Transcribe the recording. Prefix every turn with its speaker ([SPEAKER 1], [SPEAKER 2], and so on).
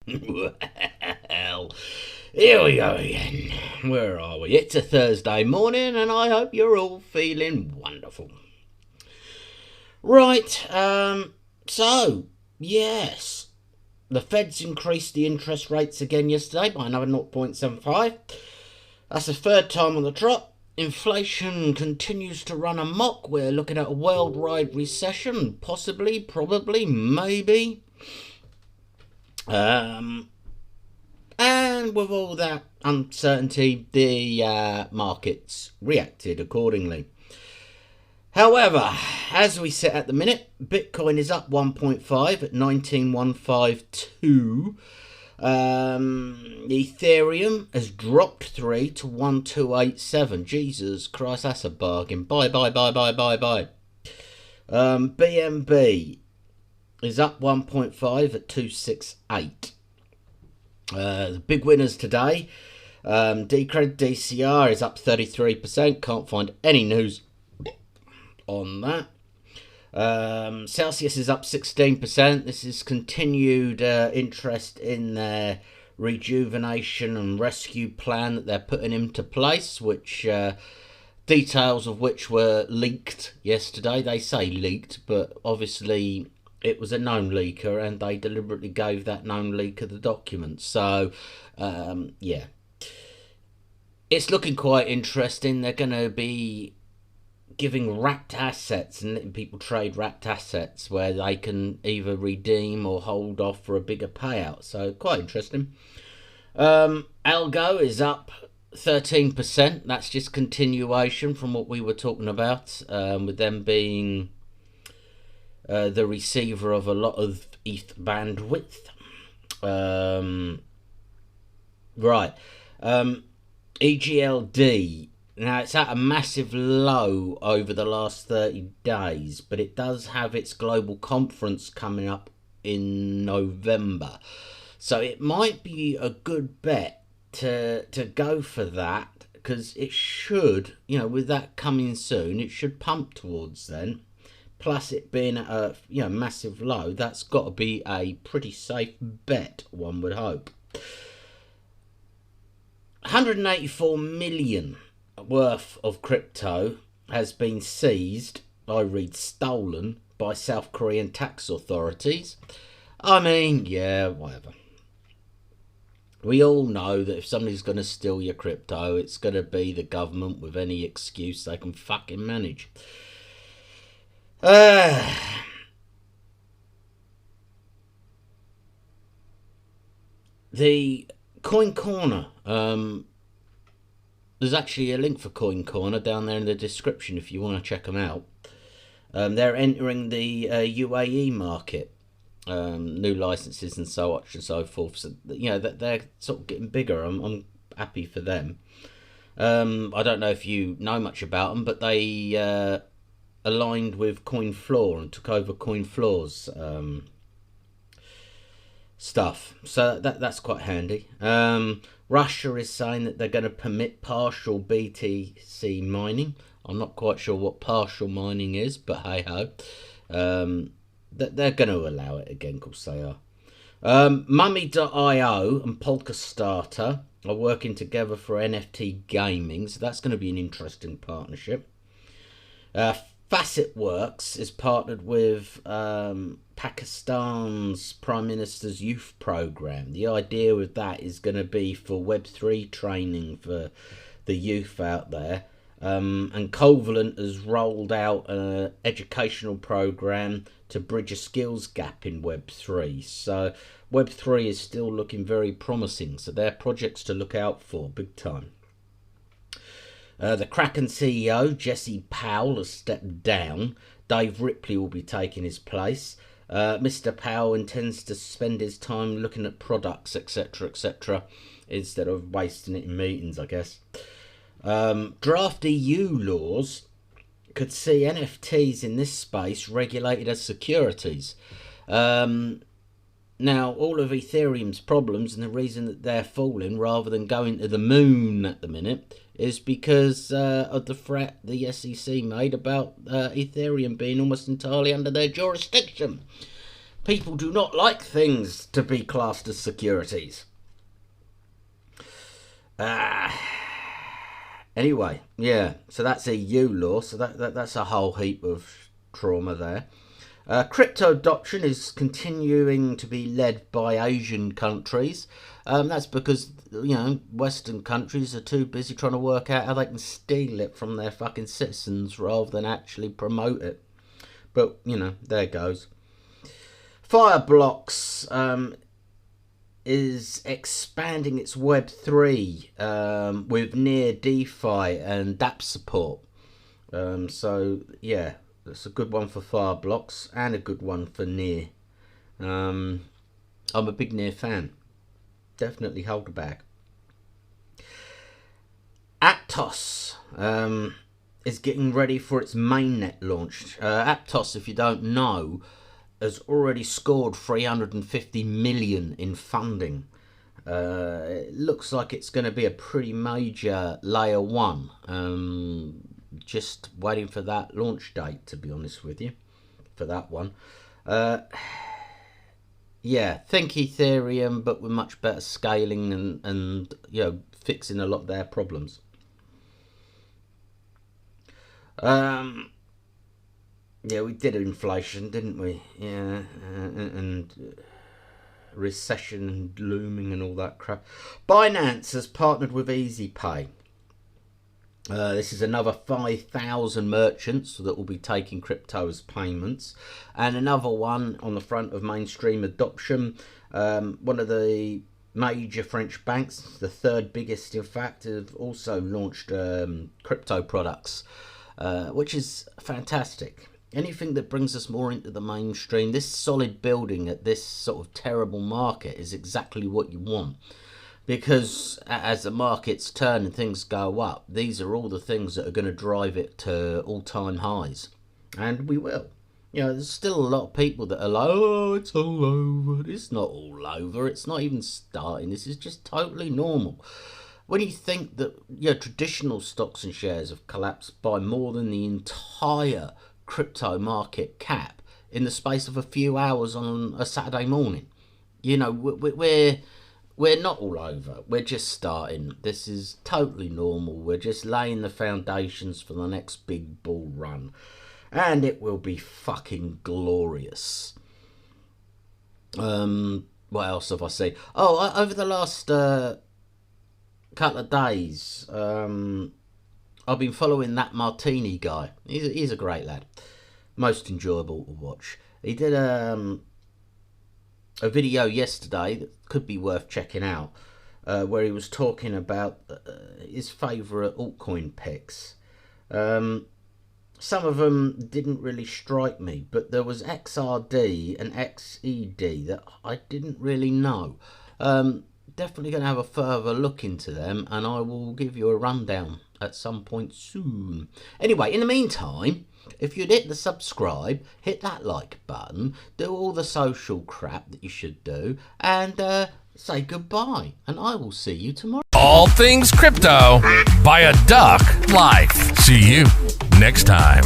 [SPEAKER 1] Well, here we go again. Where are we? It's a Thursday morning, and I hope you're all feeling wonderful. Right, yes, the Feds increased the interest rates again yesterday by another 0.75. That's the third time on the trot. Inflation continues to run amok. We're looking at a worldwide recession, possibly, probably, maybe. And with all that uncertainty, the markets reacted accordingly. However, as we sit at the minute, Bitcoin is up 1.5 at 19,152. Ethereum has dropped 3 to 1287. Jesus Christ, that's a bargain. Bye. BNB is up 1.5 at 268. The big winners today, Decred DCR is up 33%. Can't find any news on that. Celsius is up 16%. This is continued interest in their rejuvenation and rescue plan that they're putting into place, which details of which were leaked yesterday. They say leaked, but obviously it was a known leaker, and they deliberately gave that known leaker the documents. So, yeah. It's looking quite interesting. They're going to be giving wrapped assets and letting people trade wrapped assets where they can either redeem or hold off for a bigger payout. So, quite interesting. Algo is up 13%. That's just continuation from what we were talking about, with them being the receiver of a lot of ETH bandwidth. Right. EGLD. Now, it's at a massive low over the last 30 days, but it does have its global conference coming up in November. So it might be a good bet to go for that, because it should, with that coming soon, it should pump towards then. Plus it being at a massive low, that's got to be a pretty safe bet, one would hope. 184 million worth of crypto has been seized, I read stolen, by South Korean tax authorities. I mean, yeah, whatever. We all know that if somebody's going to steal your crypto, it's going to be the government with any excuse they can fucking manage. The Coin Corner, there's actually a link for Coin Corner down there in the description if you want to check them out. They're entering the UAE market, new licenses and so on and so forth. So they're sort of getting bigger. I'm happy for them. I don't know if you know much about them, but they aligned with CoinFloor and took over CoinFloor's stuff. So that's quite handy. Russia is saying that they're going to permit partial BTC mining. I'm not quite sure what partial mining is, but hey ho. They're going to allow it again, of course they are. Mummy.io and Polka Starter are working together for NFT gaming, so that's going to be an interesting partnership. Facet Works is partnered with Pakistan's Prime Minister's youth program. The idea with that is going to be for Web3 training for the youth out there. And Covalent has rolled out an educational program to bridge a skills gap in Web3. So Web3 is still looking very promising. So they're projects to look out for big time. The Kraken CEO, Jesse Powell, has stepped down. Dave Ripley will be taking his place. Mr. Powell intends to spend his time looking at products, etc., instead of wasting it in meetings, I guess. Draft EU laws could see NFTs in this space regulated as securities. Now, all of Ethereum's problems and the reason that they're falling rather than going to the moon at the minute is because of the threat the SEC made about Ethereum being almost entirely under their jurisdiction. People do not like things to be classed as securities. Anyway, yeah, so that's EU law, so that's a whole heap of trauma there. Crypto adoption is continuing to be led by Asian countries. That's because, Western countries are too busy trying to work out how they can steal it from their fucking citizens rather than actually promote it. But, there goes. Fireblocks is expanding its Web3 with near DeFi and dApp support. So, yeah, that's a good one for Fireblocks and a good one for Near. I'm a big Near fan. Definitely hold the bag. Aptos is getting ready for its mainnet launch. Aptos, if you don't know, has already scored 350 million in funding. It looks like it's going to be a pretty major layer one. Just waiting for that launch date, to be honest with you, for that one. Yeah, think Ethereum, but with much better scaling and fixing a lot of their problems. Yeah, we did inflation, didn't we? Yeah, and recession looming and all that crap. Binance has partnered with EasyPay. This is another 5,000 merchants that will be taking crypto as payments. And another one on the front of mainstream adoption. One of the major French banks, the third biggest in fact, have also launched crypto products, which is fantastic. Anything that brings us more into the mainstream, this solid building at this sort of terrible market is exactly what you want. Because as the markets turn and things go up, these are all the things that are going to drive it to all-time highs. And we will. There's still a lot of people that are like, oh, it's all over. It's not all over. It's not even starting. This is just totally normal. When you think that traditional stocks and shares have collapsed by more than the entire crypto market cap in the space of a few hours on a Saturday morning, we're not all over. We're just starting. This is totally normal. We're just laying the foundations for the next big bull run. And it will be fucking glorious. What else have I seen? Oh, over the last couple of days, I've been following that Martini guy. He's a great lad. Most enjoyable to watch. He did a video yesterday that could be worth checking out, where he was talking about his favourite altcoin picks. Some of them didn't really strike me, but there was XRD and XED that I didn't really know. Definitely going to have a further look into them, and I will give you a rundown at some point soon. Anyway, in the meantime, if you'd hit the subscribe, hit that like button, do all the social crap that you should do, and say goodbye, and I will see you tomorrow.
[SPEAKER 2] All things crypto by a duck life. See you next time.